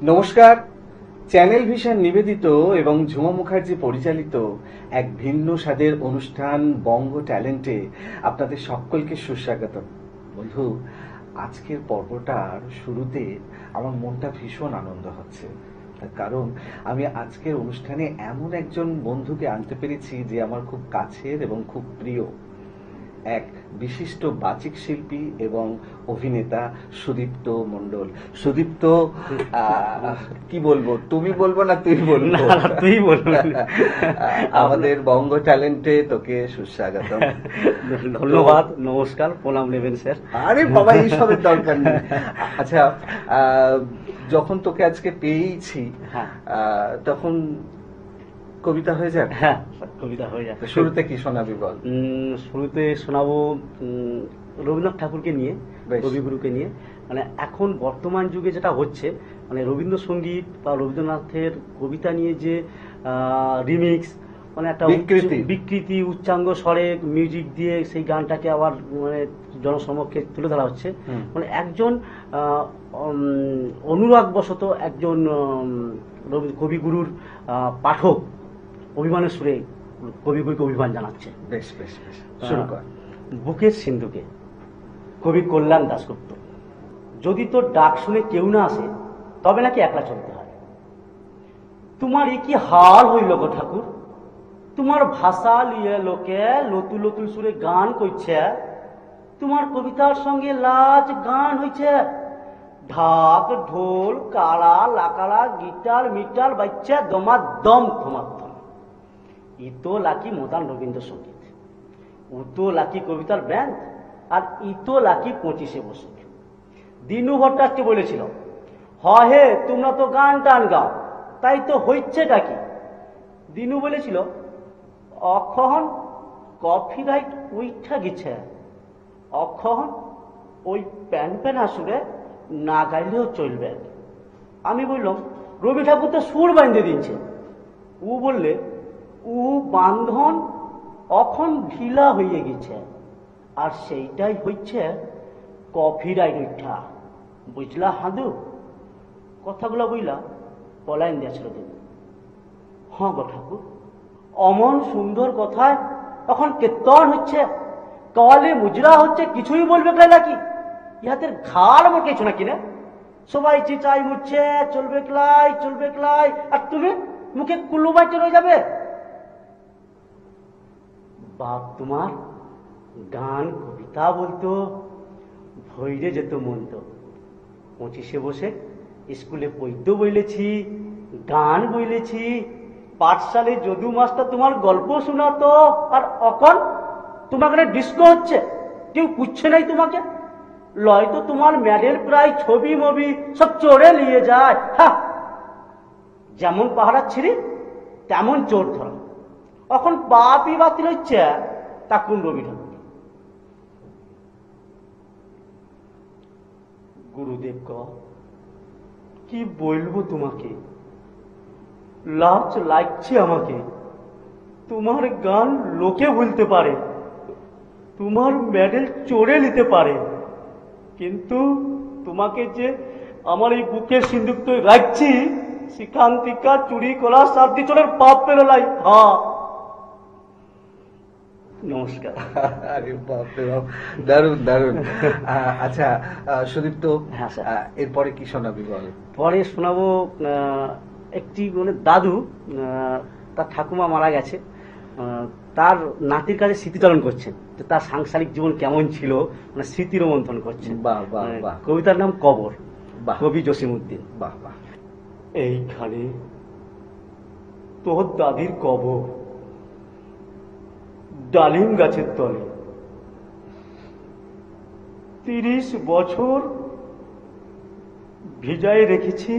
নমস্কার। Channel vision নিবেদিত এবং ঝুমা মুখার্জি পরিচালিত এক ভিন্ন স্বাদের অনুষ্ঠান বঙ্গ ট্যালেন্টে আপনাদের সকলকে সুস্বাগত। বন্ধু, আজকের পর্বটার শুরুতে আমার মনটা ভীষণ আনন্দ হচ্ছে, তার কারণ আমি আজকের অনুষ্ঠানে এমন একজন বন্ধুকে আনতে পেরেছি যে আমার খুব কাছের এবং খুব প্রিয়, এক বিশিষ্ট বাচিক শিল্পী এবং অভিনেতা সুদীপ্ত মণ্ডল। সুদীপ্ত, কি বলবো, তুমি বলবো না তুই বলবো? না, তুই বলবো। আমাদের বঙ্গ ট্যালেন্টে তোকে সুস্বাগত। ধন্যবাদ, নমস্কার, প্রণাম নেবেন স্যার। আরে বাবা, এইসবের দরকার নেই। আচ্ছা, যখন তোকে আজকে পেয়েছি তখন কবিতা হয়ে যাক। হ্যাঁ, কবিতা হয়ে যাক। শুরুতে কি শোনাবি বল? শুরুতে শোনাবো রবীন্দ্রনাথ ঠাকুরকে নিয়ে, কবিগুরুকে নিয়ে। মানে এখন বর্তমান যুগে যেটা হচ্ছে, মানে রবীন্দ্রসঙ্গীত বা রবীন্দ্রনাথের কবিতা নিয়ে যে রিমিক্স, মানে একটা বিকৃতি, উচ্চাঙ্গ স্বরে মিউজিক দিয়ে সেই গানটাকে আবার মানে জনসমক্ষে তুলে ধরা হচ্ছে। মানে একজন অনুরাগবশত একজন কবিগুরুর পাঠক অভিমানের সুরে কবিগুরুকে অভিমান জানাচ্ছে। বেশ বেশ বেশ, শুরু কর। বুকের সিন্ধুকে, কবি কল্যাণ দাশগুপ্ত। যদি তোর ডাক শুনে কেউ না আসে, তবে নাকি একলা চলতে হয়। তোমার এ কি হাল হইল গো ঠাকুর, তোমার ভাষা লিয়ে লোকে লতু লতুল সুরে গান কইছে, তোমার কবিতার সঙ্গে লাজ গান হইছে। ঢাক ঢোল কাড়া লাকাড়া গিটার মিটার বাচ্চা দমার দম থমার দম। ইতো লাকি মডার্ন রবীন্দ্রসঙ্গীত, উতো লাকি কবিতার ব্যান্ড, আর ইতো লাকি 25শে বৈশাখ। দিনু ভট্টাচার্য বলেছিল, হে তোমরা তো গান টান গাও, তাই তো হইছেটা কি? দিনু বলেছিল, অক্ষণ কপিরাইট উইঠা গেছে, অক্ষণ ওই প্যান প্যান আসুরে না গাইলেও চলবে। আমি বললাম, রবি ঠাকুর তো সুর বাঁধে দিচ্ছে। ও বললে, ও বান্ধন অখন ঢিলা হয়ে গেছে, আর সেইটাই হচ্ছে কপিরাইট উঠা। বুঝলা হাদু? কথাগুলো বুঝলা পলাইন দিয়েছিল তিনি। হ্যাঁ গো ঠাকুর, অমন সুন্দর কথায় এখন কীর্তন হচ্ছে, কলে মুজরা হচ্ছে, কিছুই বলবে ক্লাই নাকি? ইহাদের ঘাড় আমার কিছু নাকি না? সবাই চিচাই মুচ্ছে চলবে ক্লাই চলবে ক্লাই, আর তুমি মুখে কুলুবাই চলে যাবে। বাপ তোমার গান কবিতা বলতো, ভৈরে যেত মন তো। 25শে বসে স্কুলে পদ্য বইলেছি, গান বইলেছি, পাঠশালে যদু মাস্টার তোমার গল্প শোনাতো, আর অকন তোমার কাছে ডিস্কো হচ্ছে, কেউ পুচ্ছে নাই তোমাকে। লয় তো তোমার মেডেল প্রায় ছবি মবি সব চড়ে নিয়ে যায়। হ্যাঁ, যেমন পাহারা ছিঁড়ি তেমন চোর ধরা। এখন পাপই বাতিল হচ্ছে তা কোন রবি ঠাকুর? গুরুদেব কি বলবো তোমাকে, লাজ লাগছে আমাকে। তোমার গান লোকে ভুলতে পারে, তোমার মেডেল চড়ে নিতে পারে, কিন্তু তোমাকে যে আমার এই বুকের সিন্ধুক তো রাখছি, সেখান থেকে চুরি করা সার্দি চোরের পাপ পেরোলাই। হ্যাঁ, নমস্কার। আরে বাপরে বাপ, দারুণ দারুণ। আচ্ছা সুদীপ্ত, এরপরে কি শোনাবি বল? পরে শোনাবো একটি মানে দাদু, তার ঠাকুমা মারা গেছে, তার নাতির কাছে স্মৃতিচারণ করছেন, তার সাংসারিক জীবন কেমন ছিল, মানে স্মৃতি রোমন্থন করছেন। কবিতার নাম কবর, কবি জসিমউদ্দিন। বাহ বাহ। এইখানে তোর দাদির কবর, ডালিম গাছের তলে, 30 বছর ভিজায় রেখেছি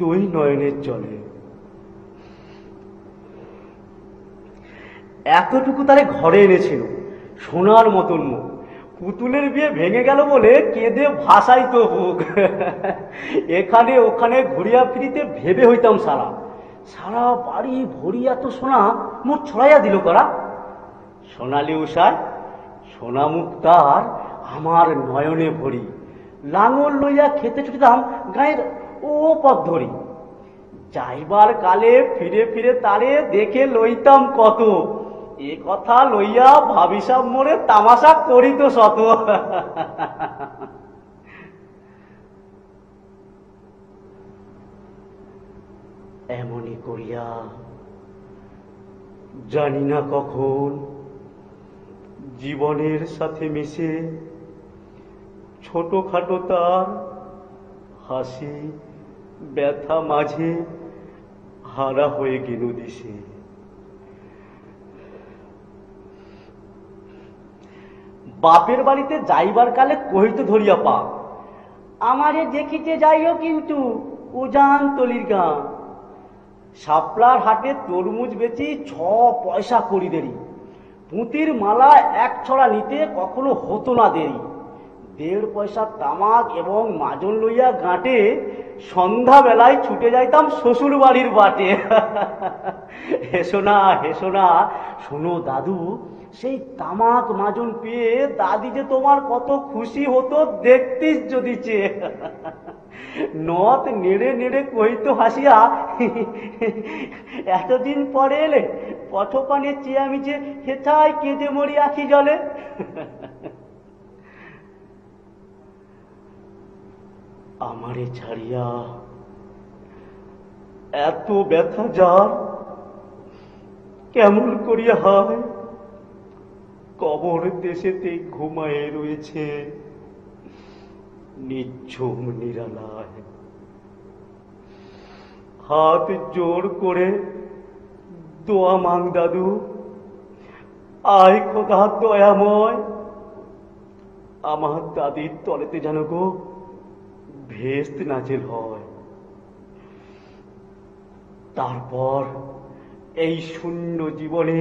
দুই নয়নের জলে। এতটুকু তারে ঘরে এনেছিল, সোনার মতন মুখ। পুতুলের বিয়ে ভেঙে গেল বলে কেঁদে ভাসাই তো হোক। এখানে ওখানে ঘুরিয়া ফিরিতে ভেবে হইতাম সারা, সারা বাড়ি ভরি এত সোনা মোট ছড়াইয়া দিল করা। সোনালি উষায় সোনা মুখ তার আমার নয়নে ভরি, লাঙল লইয়া খেতে ছুটিতাম গায়ের ও পথ ধরি। যাইবার কালে ফিরে ফিরে তারে দেখে লইতাম কত, এ কথা লইয়া ভাবিসাব মোরে তামাশা করিত শত। এমনি করিয়া জানি না কখন জীবনের সাথে মিশে ছোটখাটো তার হাসি ব্যথা মাঝে হারা হয়ে গেল দিশে। বাপের বাড়িতে যাইবার কালে কহিতে ধরিয়া পা, আমারে দেখিতে যাইও কিন্তু উজান তলির গাঁ। শাপলার হাটে তরমুজ বেচি 6 পয়সা করি দেরি। পুঁতির মালা 1 ছড়া নিতে কখনো হতো না দেরি। 1.5 পয়সা তামাক এবং মাজন লইয়া গাঁটে সন্ধ্যা বেলায় ছুটে যাইতাম শ্বশুর বাড়ির বাটে। হেসো না হেসো না, শোনো দাদু, সেই তামাক মাজন পেয়ে দাদি যে তোমার কত খুশি হতো দেখতিস যদি চেয়ে। নথ নেড়ে নেড়ে কইতো হাসিয়া, এতদিন পরে এলে পথপানে চেয়ে আমি যে হেথায় কেঁদে মরি আখি জলে। আমারে ছাড়িয়া এত ব্যথা যার কেমন করিয়া হয়, কবর দেশেতে ঘুমায়ে রয়েছে নিঝুম নিরালায়। হাত জোর করে দোয়া মাং দাদু, আয় খোদা দয়াময়, আমার দাদির তলেতে যেন গো ভেস্ত নাচের হয়। তারপর এই শূন্য জীবনে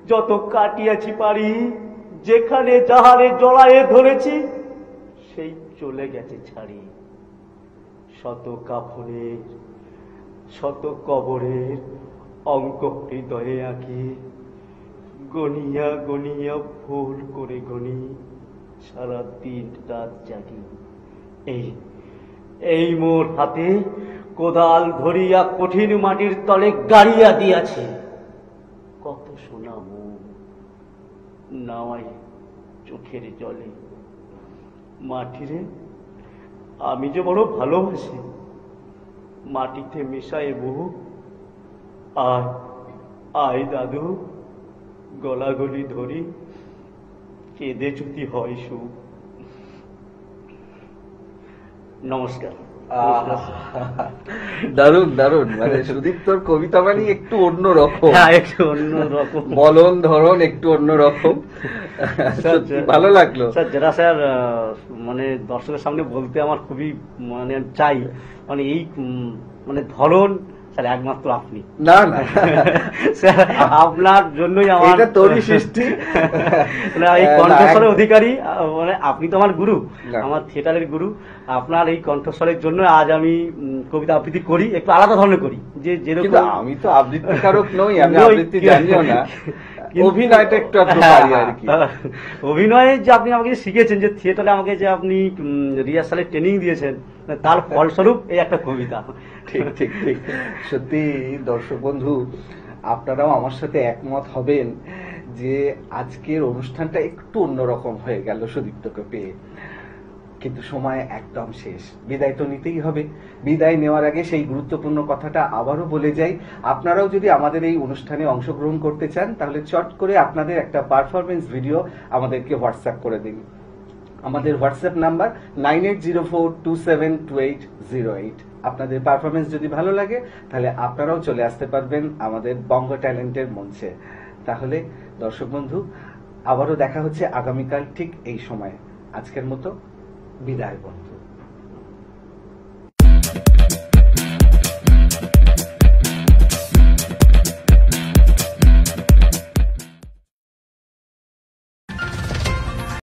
যত কাটিয়াছি পারি, যেখানে যাহারে জড়ায়ে ধরেছি সেই চলে গেছে ছাড়ি। শত কাফনের শত কবরের অঙ্ক হৃদয়ে আঁকি, গনিয়া গনিয়া ভুল করে গনি সারা দিন রাত জাগি। এই মোর হাতে কোদাল ধরিয়া কঠিন মাটির তলে গাড়িয়া দিয়াছে কত সোনা মুখ নাওয়াই চোখের জলে। মাটিরে আমি যে বড় ভালোবাসি, মাটিতে মেশায় বহু। আয় আয় দাদু, গলাগলি ধরি, কেঁদে যদি হয় সুখ। নমস্কার। দারুণ দারুণ, মানে সুদীপ তোর কবিতা মানে একটু অন্য রকম, একটু অন্য রকম বলন ধরন একটু অন্য রকম। ভালো লাগলো স্যার, যেটা স্যার মানে দর্শকের সামনে বলতে আমার খুবই মানে চাই, মানে এই মানে ধরন স্যার একমাত্র আপনি। না না স্যার, আপনার জন্যই আমার এটা তোরই সৃষ্টি। এই কণ্ঠস্বরের অধিকারী মানে আপনি তো আমার গুরু, আমার থিয়েটারের গুরু। আপনার এই কণ্ঠস্বরের জন্য আজ আমি কবিতা আবৃত্তি করি, একটু আলাদা ধরনের করি। যে যেরকম আমি তো আবৃত্তিকারক নই, আমি আবৃত্তি জানিও না, অভিনয়টা একটু পারি আর কি। অভিনয়ে যে আপনি আমাকে শিখেছেন, যে থিয়েটারে আমাকে যে আপনি রিহার্সালের ট্রেনিং দিয়েছেন, তার ফলস্বরূপ এই একটা কবিতা। ঠিক ঠিক ঠিক। সত্যি দর্শক বন্ধু, আপনারাও আমার সাথে একমত হবেন যে আজকের অনুষ্ঠানটা একটু অন্যরকম হয়ে গেল সুদীপ্তকে পেয়ে। কিন্তু সময় একদম শেষ, বিদায় তো নিতেই হবে। বিদায় নেওয়ার আগে সেই গুরুত্বপূর্ণ কথাটা আবারও বলে যাই, আপনারাও যদি আমাদের এই অনুষ্ঠানে অংশগ্রহণ করতে চান তাহলে চট করে আপনাদের একটা পারফরমেন্স ভিডিও আমাদেরকে হোয়াটসঅ্যাপ করে দিন। আমাদের হোয়াটসঅ্যাপ নাম্বার 9804272808। আপনাদের পারফরমেন্স যদি ভালো লাগে তাহলে আপনারাও চলে আসতে পারবেন আমাদের বঙ্গ ট্যালেন্টের মঞ্চে। তাহলে দর্শক বন্ধু, আবারও দেখা হচ্ছে আগামীকাল ঠিক এই সময়ে। আজকের মতো বিদায় বন্ধু।